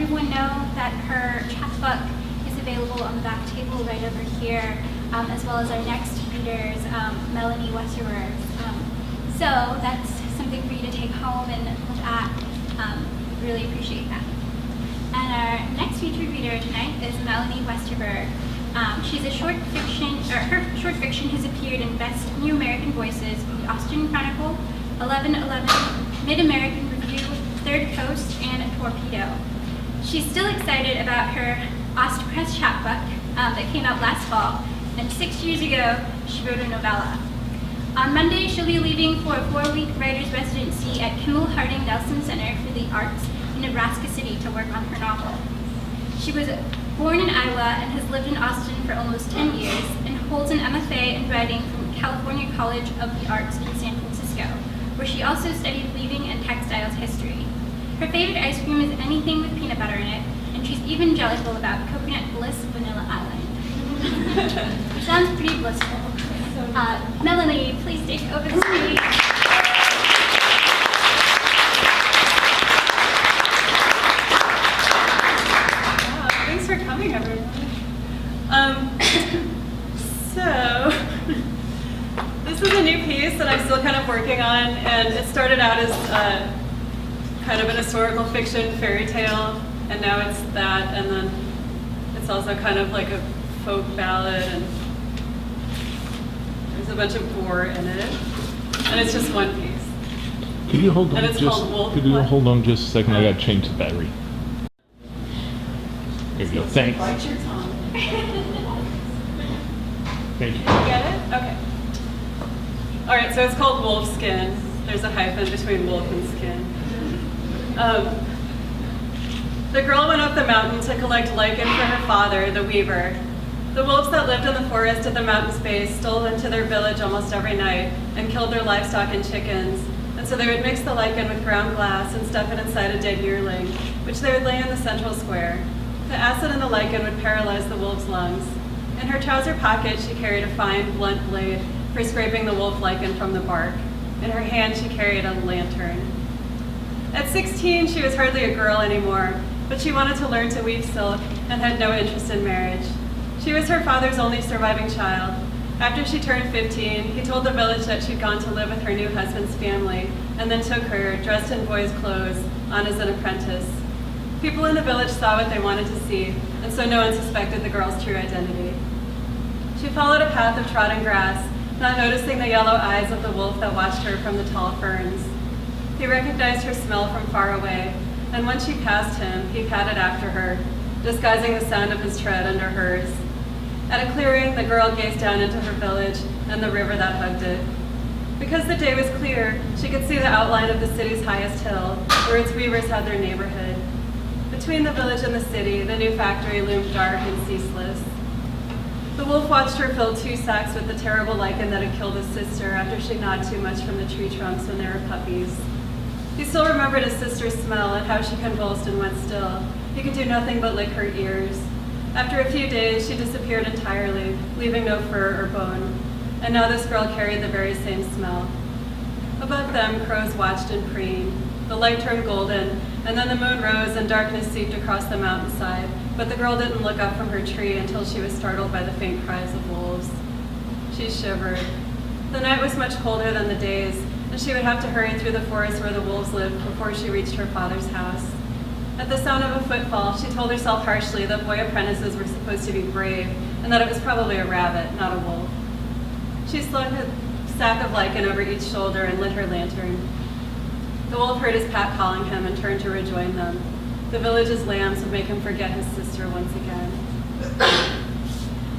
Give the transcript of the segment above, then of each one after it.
everyone know that her chapbook is available on the back table right over here, as well as our next readers, Melanie Westerberg. So that's something for you to take home and look at. Really appreciate that. And our next featured reader tonight is Melanie Westerberg. She's a short fiction, or her short fiction has appeared in Best New American Voices, the Austin Chronicle, 1111, Mid-American Review, Third Coast, and Torpedo. She's still excited about her Ostpress chapbook that came out last fall, and 6 years ago, she wrote a novella. On Monday, she'll be leaving for a 4-week writer's residency at Kimmel Harding Nelson Center for the Arts in Nebraska City to work on her novel. She was born in Iowa and has lived in Austin for almost 10 years and holds an MFA in writing from California College of the Arts in San Francisco, where she also studied weaving and textiles history. Her favorite ice cream is anything with peanut butter in it, and she's evangelical about Coconut Bliss Vanilla Island. Sounds pretty blissful. Melanie, please take over the stage. Thanks for coming, everyone. So, this is a new piece that I'm still kind of working on, and it started out as kind of an historical fiction fairy tale, and now it's that, and then it's also kind of like a folk ballad, and there's a bunch of gore in it, and it's just one piece. Could you hold on And it's called Wolf. Could you hold on just a second? I gotta change the battery. There you go. Thanks. Bite your tongue. Thank you. Get it? Okay. All right, so it's called Wolf Skin. There's a hyphen between wolf and skin. The girl went up the mountain to collect lichen for her father, the weaver. The wolves that lived in the forest at the mountain's base stole into their village almost every night and killed their livestock and chickens. And so they would mix the lichen with ground glass and stuff it inside a dead yearling, which they would lay in the central square. The acid in the lichen would paralyze the wolf's lungs. In her trouser pocket, she carried a fine, blunt blade for scraping the wolf lichen from the bark. In her hand, she carried a lantern. At 16, she was hardly a girl anymore, but she wanted to learn to weave silk and had no interest in marriage. She was her father's only surviving child. After she turned 15, he told the village that she'd gone to live with her new husband's family, and then took her, dressed in boys' clothes, on as an apprentice. People in the village saw what they wanted to see, and so no one suspected the girl's true identity. She followed a path of trodden grass, not noticing the yellow eyes of the wolf that watched her from the tall ferns. He recognized her smell from far away, and when she passed him, he padded after her, disguising the sound of his tread under hers. At a clearing, the girl gazed down into her village and the river that hugged it. Because the day was clear, she could see the outline of the city's highest hill, where its weavers had their neighborhood. Between the village and the city, the new factory loomed dark and ceaseless. The wolf watched her fill 2 sacks with the terrible lichen that had killed his sister after she gnawed too much from the tree trunks when they were puppies. He still remembered his sister's smell and how she convulsed and went still. He could do nothing but lick her ears. After a few days, she disappeared entirely, leaving no fur or bone. And now this girl carried the very same smell. Above them, crows watched and preened. The light turned golden, and then the moon rose and darkness seeped across the mountainside, but the girl didn't look up from her tree until she was startled by the faint cries of wolves. She shivered. The night was much colder than the days, and she would have to hurry through the forest where the wolves lived before she reached her father's house. At the sound of a footfall, she told herself harshly that boy apprentices were supposed to be brave, and that it was probably a rabbit, not a wolf. She slung a sack of lichen over each shoulder and lit her lantern. The wolf heard his pack calling him and turned to rejoin them. The village's lambs would make him forget his sister once again.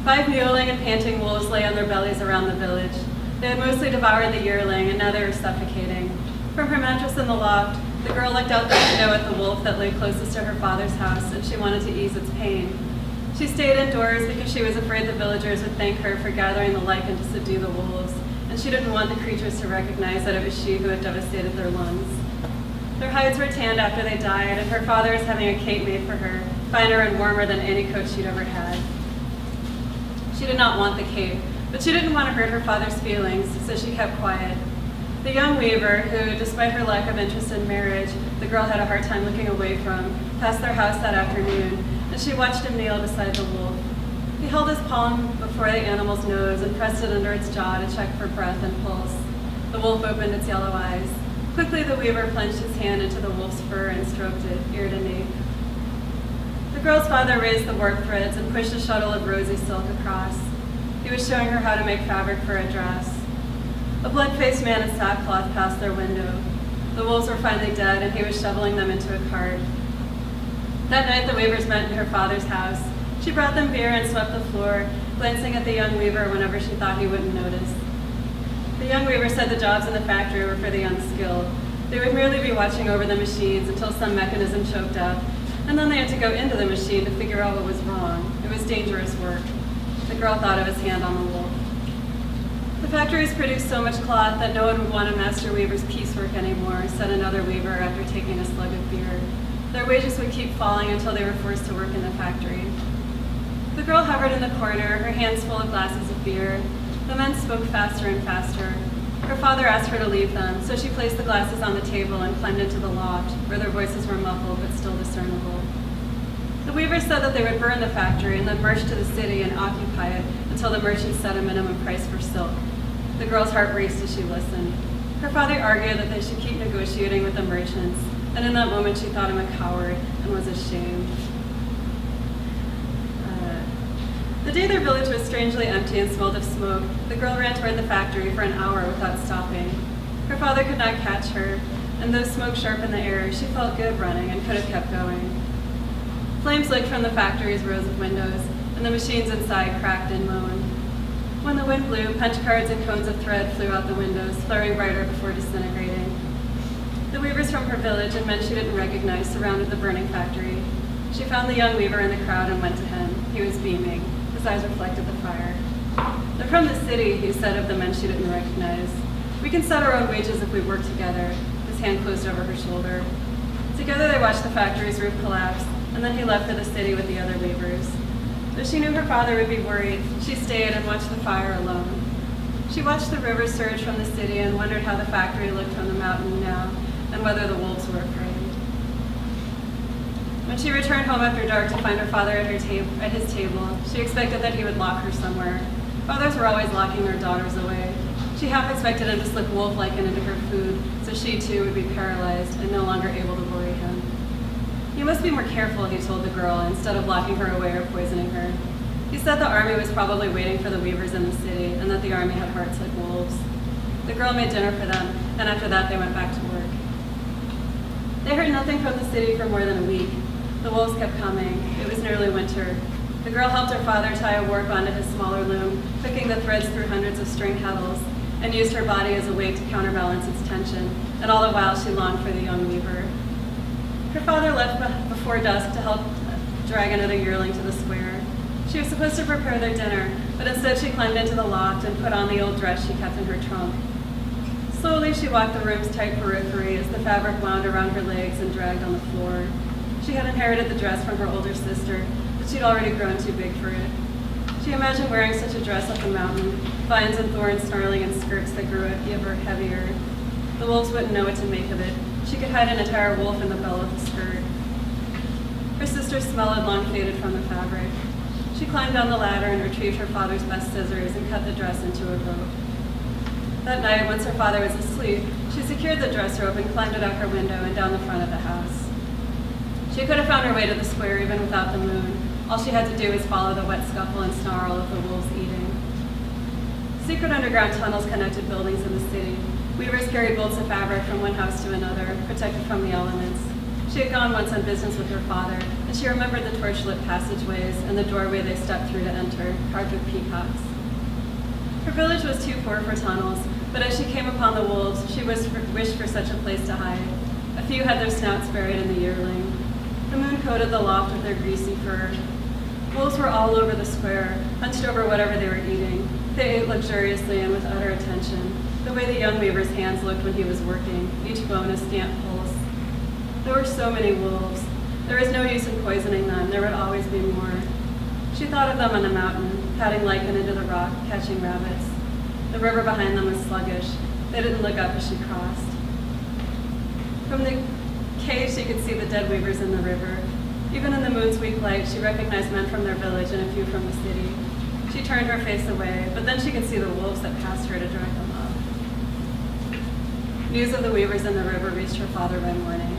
5 mewling and panting wolves lay on their bellies around the village. They had mostly devoured the yearling, and now they were suffocating. From her mattress in the loft, the girl looked out the window at the wolf that lay closest to her father's house, and she wanted to ease its pain. She stayed indoors because she was afraid the villagers would thank her for gathering the lichen to subdue the wolves, and she didn't want the creatures to recognize that it was she who had devastated their lungs. Their hides were tanned after they died, and her father is having a cape made for her, finer and warmer than any coat she'd ever had. She did not want the cape, but she didn't want to hurt her father's feelings, so she kept quiet. The young weaver, who, despite her lack of interest in marriage, the girl had a hard time looking away from, passed their house that afternoon, and she watched him kneel beside the wolf. He held his palm before the animal's nose and pressed it under its jaw to check for breath and pulse. The wolf opened its yellow eyes. Quickly, the weaver plunged his hand into the wolf's fur and stroked it, ear to nape. The girl's father raised the warp threads and pushed a shuttle of rosy silk across. He was showing her how to make fabric for a dress. A blood-faced man in sackcloth passed their window. The wolves were finally dead, and he was shoveling them into a cart. That night, the weavers met in her father's house. She brought them beer and swept the floor, glancing at the young weaver whenever she thought he wouldn't notice. The young weaver said the jobs in the factory were for the unskilled. They would merely be watching over the machines until some mechanism choked up, and then they had to go into the machine to figure out what was wrong. It was dangerous work. The girl thought of his hand on the wolf. The factories produced so much cloth that no one would want a master weaver's piecework anymore, said another weaver after taking a slug of beer. Their wages would keep falling until they were forced to work in the factory. The girl hovered in the corner, her hands full of glasses of beer. The men spoke faster and faster. Her father asked her to leave them, so she placed the glasses on the table and climbed into the loft, where their voices were muffled but still discernible. The weavers said that they would burn the factory and then march to the city and occupy it until the merchants set a minimum price for silk. The girl's heart raced as she listened. Her father argued that they should keep negotiating with the merchants, and in that moment she thought him a coward and was ashamed. The day their village was strangely empty and smelled of smoke, the girl ran toward the factory for an hour without stopping. Her father could not catch her, and though smoke sharpened the air, she felt good running and could have kept going. Flames licked from the factory's rows of windows, and the machines inside cracked and moaned. When the wind blew, punch cards and cones of thread flew out the windows, flaring brighter before disintegrating. The weavers from her village and men she didn't recognize surrounded the burning factory. She found the young weaver in the crowd and went to him. He was beaming. His eyes reflected the fire. "They're from the city," he said of the men she didn't recognize. "We can set our own wages if we work together." His hand closed over her shoulder. Together they watched the factory's roof collapse, and then he left for the city with the other weavers. Though she knew her father would be worried, she stayed and watched the fire alone. She watched the river surge from the city and wondered how the factory looked from the mountain now, and whether the wolves were afraid. When she returned home after dark to find her father at his table, she expected that he would lock her somewhere. Fathers were always locking their daughters away. She half expected him to slip wolf-like into her food, so she too would be paralyzed and no longer able to worry him. "You must be more careful," he told the girl, instead of locking her away or poisoning her. He said the army was probably waiting for the weavers in the city, and that the army had hearts like wolves. The girl made dinner for them, and after that they went back to work. They heard nothing from the city for more than a week. The wolves kept coming. It was nearly winter. The girl helped her father tie a warp onto his smaller loom, hooking the threads through hundreds of string heddles, and used her body as a weight to counterbalance its tension, and all the while she longed for the young weaver. Her father left before dusk to help drag another yearling to the square. She was supposed to prepare their dinner, but instead she climbed into the loft and put on the old dress she kept in her trunk. Slowly she walked the room's tight periphery as the fabric wound around her legs and dragged on the floor. She had inherited the dress from her older sister, but she'd already grown too big for it. She imagined wearing such a dress up the mountain, vines and thorns snarling in skirts that grew ever heavier. The wolves wouldn't know what to make of it. She could hide an entire wolf in the bell of the skirt. Her sister's smell had long faded from the fabric. She climbed down the ladder and retrieved her father's best scissors and cut the dress into a rope. That night, once her father was asleep, she secured the dress rope and climbed it out her window and down the front of the house. She could have found her way to the square even without the moon. All she had to do was follow the wet scuffle and snarl of the wolves eating. Secret underground tunnels connected buildings in the city. Weavers carried bolts of fabric from one house to another, protected from the elements. She had gone once on business with her father, and she remembered the torch-lit passageways and the doorway they stepped through to enter, carved with peacocks. Her village was too poor for tunnels, but as she came upon the wolves, she wished for such a place to hide. A few had their snouts buried in the yearling. The moon coated the loft with their greasy fur. Wolves were all over the square, hunched over whatever they were eating. They ate luxuriously and with utter attention, the way the young weaver's hands looked when he was working, each bone a scant pulse. There were so many wolves. There was no use in poisoning them. There would always be more. She thought of them on the mountain, patting lichen into the rock, catching rabbits. The river behind them was sluggish. They didn't look up as she crossed. From the cave, she could see the dead weavers in the river. Even in the moon's weak light, she recognized men from their village and a few from the city. She turned her face away, but then she could see the wolves that passed her to drag them up. News of the weavers in the river reached her father by morning.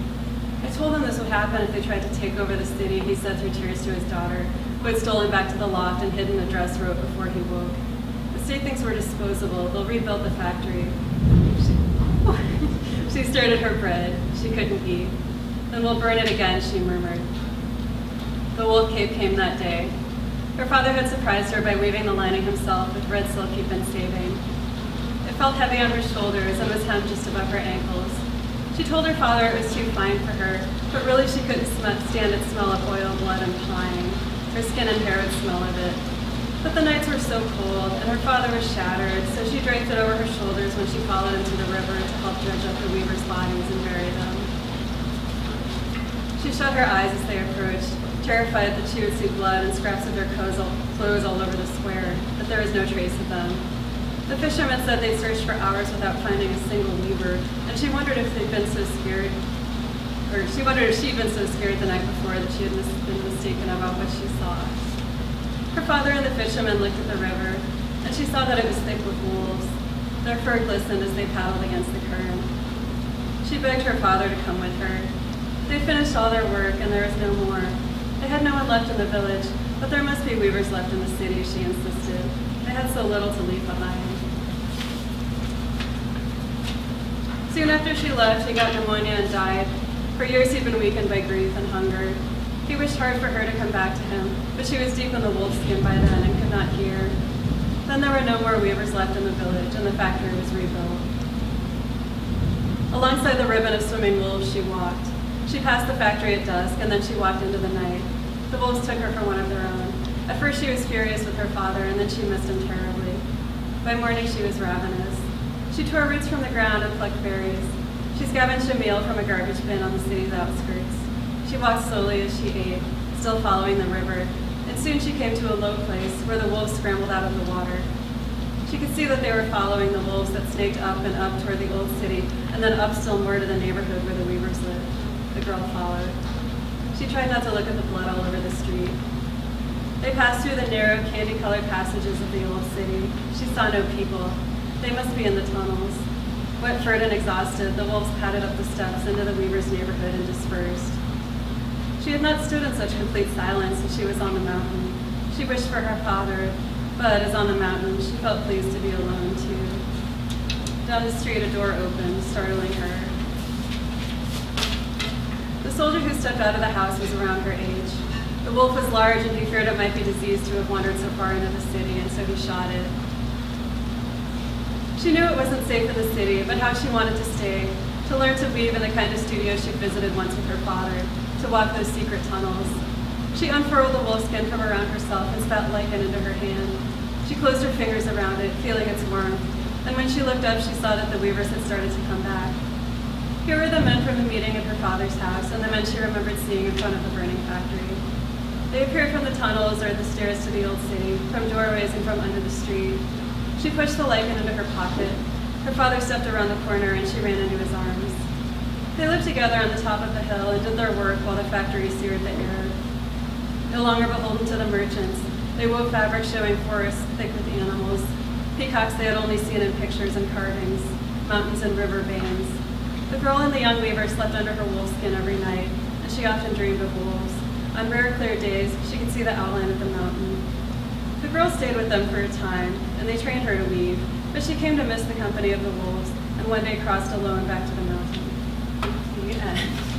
I told him this would happen if they tried to take over the city, he said through tears to his daughter, who had stolen back to the loft and hidden a dress rope before he woke. The state thinks we're disposable. They'll rebuild the factory. She stared at her bread. She couldn't eat. Then we'll burn it again, she murmured. The wolf cape came that day. Her father had surprised her by weaving the lining himself with red silk he'd been saving. It felt heavy on her shoulders and was hemmed just above her ankles. She told her father it was too fine for her, but really she couldn't stand its smell of oil, blood, and pine. Her skin and hair would smell of it. But the nights were so cold, and her father was shattered, so she draped it over her shoulders when she followed him to the river to help dredge up the weavers' bodies and bury them. She shut her eyes as they approached, terrified that she would see blood and scraps of their clothes all over the square, but there was no trace of them. The fishermen said they'd searched for hours without finding a single weaver, and she wondered if they'd been so scared, or she wondered if she'd been so scared the night before that she had been mistaken about what she saw. Her father and the fishermen looked at the river, and she saw that it was thick with wolves. Their fur glistened as they paddled against the current. She begged her father to come with her. They finished all their work, and there was no more. They had no one left in the village, but there must be weavers left in the city, she insisted. They had so little to leave behind. Soon after she left, he got pneumonia and died. For years he'd been weakened by grief and hunger. He wished hard for her to come back to him, but she was deep in the wolf skin by then and could not hear. Then there were no more weavers left in the village, and the factory was rebuilt. Alongside the ribbon of swimming wolves, she walked. She passed the factory at dusk, and then she walked into the night. The wolves took her for one of their own. At first she was furious with her father, and then she missed him terribly. By morning she was ravenous. She tore roots from the ground and plucked berries. She scavenged a meal from a garbage bin on the city's outskirts. She walked slowly as she ate, still following the river, and soon she came to a low place where the wolves scrambled out of the water. She could see that they were following the wolves that snaked up and up toward the old city, and then up still more to the neighborhood where the weavers lived. The girl followed. She tried not to look at the blood all over the street. They passed through the narrow, candy-colored passages of the old city. She saw no people. They must be in the tunnels. Wet-furred and exhausted, the wolves padded up the steps into the weavers' neighborhood and dispersed. She had not stood in such complete silence as she was on the mountain. She wished for her father, but as on the mountain, she felt pleased to be alone, too. Down the street, a door opened, startling her. The soldier who stepped out of the house was around her age. The wolf was large, and he feared it might be diseased to have wandered so far into the city, and so he shot it. She knew it wasn't safe in the city, but how she wanted to stay, to learn to weave in the kind of studio she'd visited once with her father, to walk those secret tunnels. She unfurled the wolfskin from around herself and spat lichen into her hand. She closed her fingers around it, feeling its warmth, and when she looked up, she saw that the weavers had started to come back. Here were the men from the meeting at her father's house, and the men she remembered seeing in front of the burning factory. They appeared from the tunnels or the stairs to the old city, from doorways and from under the street. She pushed the lichen into her pocket. Her father stepped around the corner, and she ran into his arms. They lived together on the top of the hill and did their work while the factory seared the air. No longer beholden to the merchants, they wove fabric showing forests thick with animals, peacocks they had only seen in pictures and carvings, mountains and river veins. The girl and the young weaver slept under her wolfskin every night, and she often dreamed of wolves. On rare clear days, she could see the outline of the mountain. The girl stayed with them for a time, and they trained her to weave, but she came to miss the company of the wolves, and one day crossed alone back to the mountain. The end.